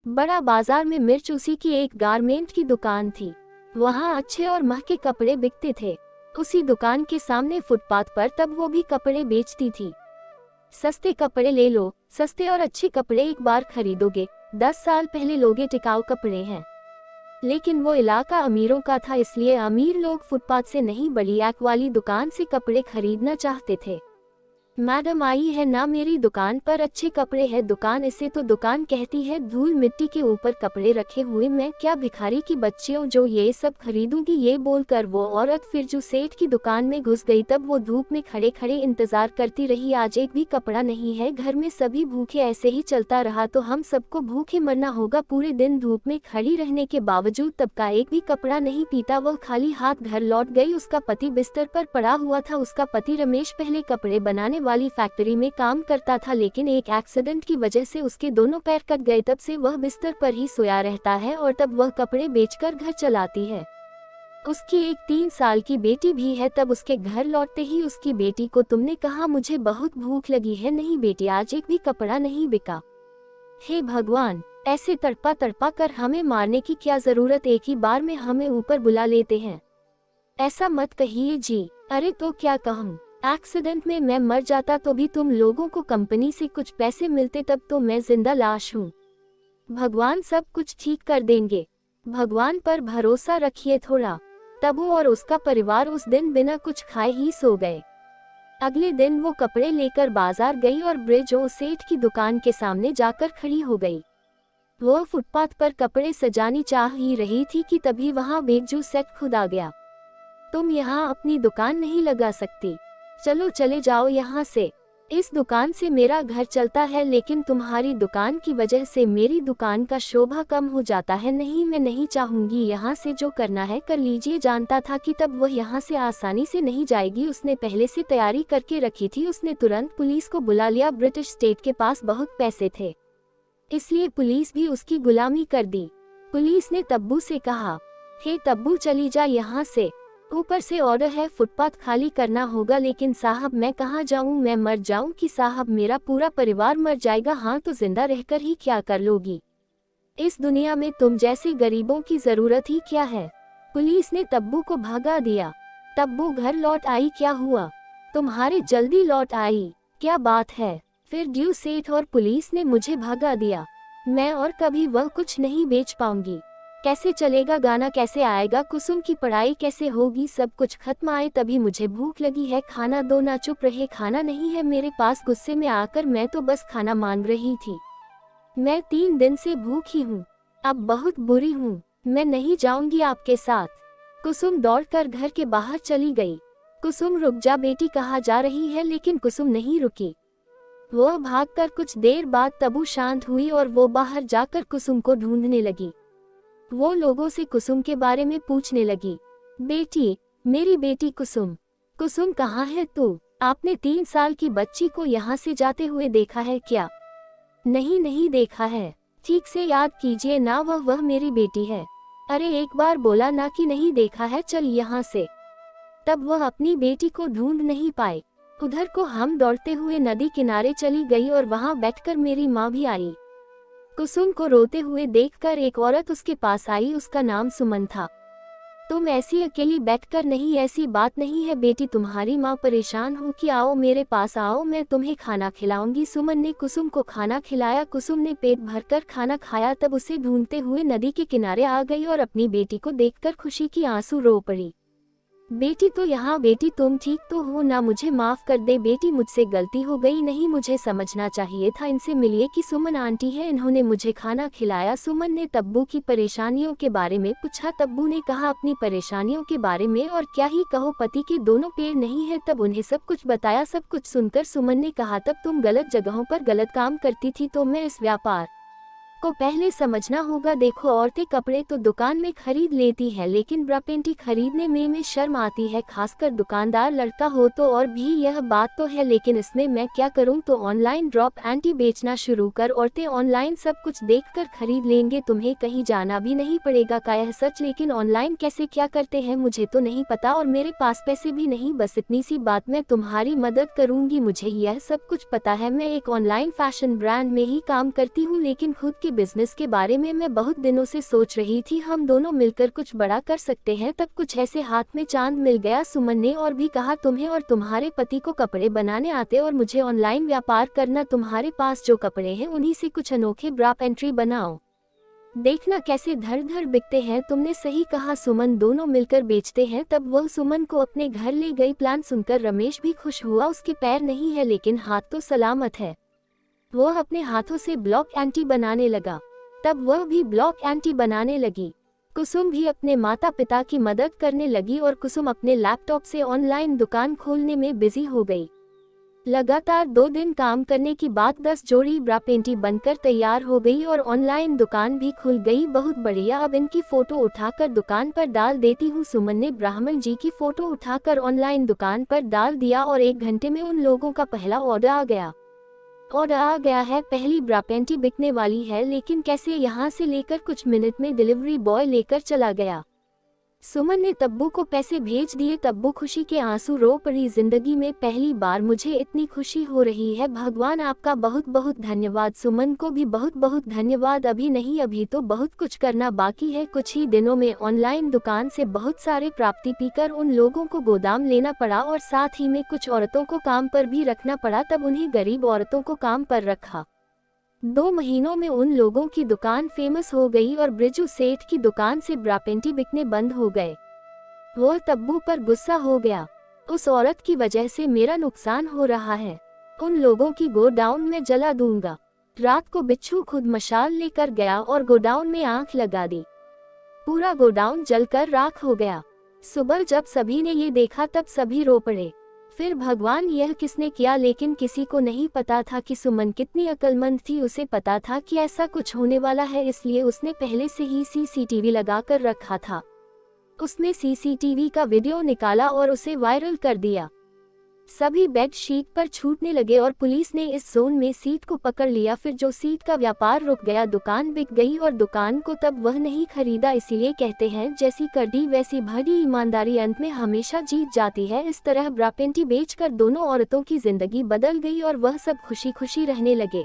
बड़ा बाजार में मिर्च उसी की एक गारमेंट की दुकान थी। वहाँ अच्छे और महंगे कपड़े बिकते थे। उसी दुकान के सामने फुटपाथ पर तब वो भी कपड़े बेचती थी। सस्ते कपड़े ले लो, सस्ते और अच्छे कपड़े एक बार खरीदोगे, 10 साल पहले लोगे टिकाऊ कपड़े हैं। लेकिन वो इलाका अमीरों का था, इसलिए अमीर लोग फुटपाथ से नहीं बड़ी ऐक वाली दुकान से कपड़े खरीदना चाहते थे। मैडम आई है ना मेरी दुकान पर अच्छे कपड़े हैं दुकान, इसे तो दुकान कहती है। धूल मिट्टी के ऊपर कपड़े रखे हुए, मैं क्या भिखारी की बच्चियों जो ये सब खरीदूंगी, ये बोलकर वो औरत फिर जो सेठ की दुकान में घुस गई। तब वो धूप में खड़े खड़े इंतजार करती रही। आज एक भी कपड़ा नहीं है घर में, सभी भूखे। ऐसे ही चलता रहा तो हम सबको भूखे मरना होगा। पूरे दिन धूप में खड़ी रहने के बावजूद तब का एक भी कपड़ा नहीं पीता। वह खाली हाथ घर लौट गई। उसका पति बिस्तर पर पड़ा हुआ था। उसका पति रमेश पहले कपड़े बनाने वाली फैक्ट्री में काम करता था, लेकिन एक एक्सीडेंट की वजह से उसके दोनों पैर कट गए। तब से वह बिस्तर पर ही सोया रहता है और तब वह कपड़े बेचकर घर चलाती है। उसकी एक 3 साल की बेटी भी है। तब उसके घर लौटते ही उसकी बेटी को तुमने कहा मुझे बहुत भूख लगी है। नहीं बेटी, आज एक भी कपड़ा नहीं बिका। हे भगवान, ऐसे तड़पा तड़पा कर हमें मारने की क्या जरूरत, एक ही बार में हमें ऊपर बुला लेते हैं। ऐसा मत कहिए जी। अरे तो क्या कहूँ, एक्सीडेंट में मैं मर जाता तो भी तुम लोगों को कंपनी से कुछ पैसे मिलते, तब तो मैं जिंदा लाश हूँ। भगवान सब कुछ ठीक कर देंगे, भगवान पर भरोसा रखिए थोड़ा। तबू और उसका परिवार उस दिन बिना कुछ खाए ही सो गए। अगले दिन वो कपड़े लेकर बाजार गई और ब्रिजो सेठ की दुकान के सामने जाकर खड़ी हो गई। वो फुटपाथ पर कपड़े सजानी चाह ही रही थी कि तभी वहाँ बेगजू सेठ खुद आ गया। तुम यहाँ अपनी दुकान नहीं लगा सकती, चलो चले जाओ यहाँ से। इस दुकान से मेरा घर चलता है, लेकिन तुम्हारी दुकान की वजह से मेरी दुकान का शोभा कम हो जाता है। नहीं, मैं नहीं चाहूंगी, यहाँ से जो करना है कर लीजिए। जानता था कि तब वह यहाँ से आसानी से नहीं जाएगी, उसने पहले से तैयारी करके रखी थी। उसने तुरंत पुलिस को बुला लिया। ब्रिटिश स्टेट के पास बहुत पैसे थे, इसलिए पुलिस भी उसकी गुलामी कर दी। पुलिस ने तब्बू से कहा, हे तब्बू चली जा यहाँ से, ऊपर से ऑर्डर है, फुटपाथ खाली करना होगा। लेकिन साहब मैं कहाँ जाऊँ, मैं मर जाऊँ कि साहब मेरा पूरा परिवार मर जाएगा। हाँ तो जिंदा रहकर ही क्या कर लोगी, इस दुनिया में तुम जैसे गरीबों की जरूरत ही क्या है। पुलिस ने तब्बू को भगा दिया। तब्बू घर लौट आई। क्या हुआ, तुम्हारे जल्दी लौट आई, क्या बात है। फिर ड्यू सेठ और पुलिस ने मुझे भगा दिया। मैं और कभी वह कुछ नहीं बेच पाऊंगी। कैसे चलेगा, गाना कैसे आएगा, कुसुम की पढ़ाई कैसे होगी। सब कुछ खत्म आए तभी मुझे भूख लगी है, खाना दो ना। चुप रहे, खाना नहीं है मेरे पास। गुस्से में आकर मैं तो बस खाना मांग रही थी। मैं 3 दिन से भूखी हूँ, अब बहुत बुरी हूँ, मैं नहीं जाऊंगी आपके साथ। कुसुम दौड़कर घर के बाहर चली गई। कुसुम रुक जा बेटी, कहाँ जा रही है। लेकिन कुसुम नहीं रुकी। वह भागकर कुछ देर बाद तब्बू शांत हुई और वो बाहर जाकर कुसुम को ढूंढने लगी। वो लोगों से कुसुम के बारे में पूछने लगी। बेटी, मेरी बेटी कुसुम, कुसुम कहाँ है तू? आपने 3 साल की बच्ची को यहाँ से जाते हुए देखा है क्या? नहीं, नहीं देखा है, ठीक से याद कीजिए ना, वह मेरी बेटी है। अरे एक बार बोला ना कि नहीं देखा है, चल यहाँ से। तब वह अपनी बेटी को ढूंढ नहीं पाए। उधर को हम दौड़ते हुए नदी किनारे चली गई और वहाँ बैठकर मेरी माँ भी आई। कुसुम को रोते हुए देखकर एक औरत उसके पास आई, उसका नाम सुमन था। तुम ऐसी अकेली बैठकर, नहीं ऐसी बात नहीं है बेटी, तुम्हारी माँ परेशान हो कि आओ मेरे पास आओ, मैं तुम्हें खाना खिलाऊंगी। सुमन ने कुसुम को खाना खिलाया। कुसुम ने पेट भरकर खाना खाया। तब उसे ढूंढते हुए नदी के किनारे आ गई और अपनी बेटी को देखकर खुशी की आंसू रो पड़ी। बेटी तो यहाँ, बेटी तुम ठीक तो हो ना, मुझे माफ कर दे बेटी, मुझसे गलती हो गई, नहीं मुझे समझना चाहिए था। इनसे मिलिए कि सुमन आंटी है, इन्होंने मुझे खाना खिलाया। सुमन ने तब्बू की परेशानियों के बारे में पूछा। तब्बू ने कहा अपनी परेशानियों के बारे में, और क्या ही कहो, पति के दोनों पैर नहीं है। तब उन्हें सब कुछ बताया। सब कुछ सुनकर सुमन ने कहा, तब तुम गलत जगहों पर गलत काम करती थी, तो मैं इस व्यापार को पहले समझना होगा। देखो औरतें कपड़े तो दुकान में खरीद लेती है, लेकिन ब्रा पेंटी खरीदने में शर्म आती है, खासकर दुकानदार लड़का हो तो। और भी यह बात तो है, लेकिन इसमें मैं क्या करूं, तो ऑनलाइन ड्रॉप एंटी बेचना शुरू कर। औरतें ऑनलाइन सब कुछ देखकर खरीद लेंगे, तुम्हें कहीं जाना भी नहीं पड़ेगा। का यह सच, लेकिन ऑनलाइन कैसे क्या करते हैं मुझे तो नहीं पता, और मेरे पास पैसे भी नहीं। बस इतनी सी बात, मैं तुम्हारी मदद करूंगी, मुझे यह सब कुछ पता है। मैं एक ऑनलाइन फैशन ब्रांड में ही काम करती हूँ, लेकिन खुद के बिजनेस के बारे में मैं बहुत दिनों से सोच रही थी, हम दोनों मिलकर कुछ बड़ा कर सकते हैं। तब कुछ ऐसे हाथ में चांद मिल गया। सुमन ने और भी कहा, तुम्हें और तुम्हारे पति को कपड़े बनाने आते और मुझे ऑनलाइन व्यापार करना। तुम्हारे पास जो कपड़े हैं उन्हीं से कुछ अनोखे ब्रा पेंट्री बनाओ, देखना कैसे धड़ धड़ बिकते हैं। तुमने सही कहा सुमन, दोनों मिलकर बेचते हैं। तब वह सुमन को अपने घर ले गई। प्लान सुनकर रमेश भी खुश हुआ। उसके पैर नहीं है लेकिन हाथ तो सलामत है। वह अपने हाथों से ब्लॉक एंटी बनाने लगा। तब वह भी ब्लॉक एंटी बनाने लगी। कुसुम भी अपने माता पिता की मदद करने लगी और कुसुम अपने लैपटॉप से ऑनलाइन दुकान खोलने में बिजी हो गई। लगातार 2 दिन काम करने की बाद 10 जोड़ी ब्रा पेंटी बनकर तैयार हो गई और ऑनलाइन दुकान भी खुल गई। बहुत बढ़िया, अब इनकी फोटो उठाकर दुकान पर डाल देती हूँ। सुमन ने ब्राह्मण जी की फोटो उठाकर ऑनलाइन दुकान पर डाल दिया और 1 घंटे में उन लोगों का पहला ऑर्डर आ गया है। पहली ब्रा पेंटी बिकने वाली है, लेकिन कैसे? यहाँ से लेकर कुछ मिनट में डिलीवरी बॉय लेकर चला गया। सुमन ने तब्बू को पैसे भेज दिए। तब्बू खुशी के आंसू रो पड़ी। जिंदगी में पहली बार मुझे इतनी खुशी हो रही है। भगवान आपका बहुत बहुत धन्यवाद। सुमन को भी बहुत बहुत धन्यवाद। अभी नहीं, अभी तो बहुत कुछ करना बाकी है। कुछ ही दिनों में ऑनलाइन दुकान से बहुत सारे प्राप्ति पीकर उन लोगों को गोदाम लेना पड़ा और साथ ही में कुछ औरतों को काम पर भी रखना पड़ा। तब उन्हीं गरीब औरतों को काम पर रखा। 2 महीनों में उन लोगों की दुकान फेमस हो गई और ब्रिजू सेठ की दुकान से ब्रा पेंटी बिकने बंद हो गए। वो तब्बू पर गुस्सा हो गया। उस औरत की वजह से मेरा नुकसान हो रहा है। उन लोगों की गोडाउन में जला दूंगा। रात को बिच्छू खुद मशाल लेकर गया और गोडाउन में आंख लगा दी। पूरा गोडाउन जलकर राख हो गया। सुबह जब सभी ने ये देखा तब सभी रो पड़े। फिर भगवान, यह किसने किया? लेकिन किसी को नहीं पता था कि सुमन कितनी अक्लमंद थी। उसे पता था कि ऐसा कुछ होने वाला है, इसलिए उसने पहले से ही सीसीटीवी लगाकर रखा था। उसने सीसीटीवी का वीडियो निकाला और उसे वायरल कर दिया। सभी बेड शीट पर छूटने लगे और पुलिस ने इस जोन में सीट को पकड़ लिया। फिर जो सीट का व्यापार रुक गया, दुकान बिक गई और दुकान को तब वह नहीं खरीदा। इसीलिए कहते हैं, जैसी करनी वैसी भरी, ईमानदारी अंत में हमेशा जीत जाती है। इस तरह ब्रा पेंटी बेचकर दोनों औरतों की जिंदगी बदल गई और वह सब खुशी खुशी रहने लगे।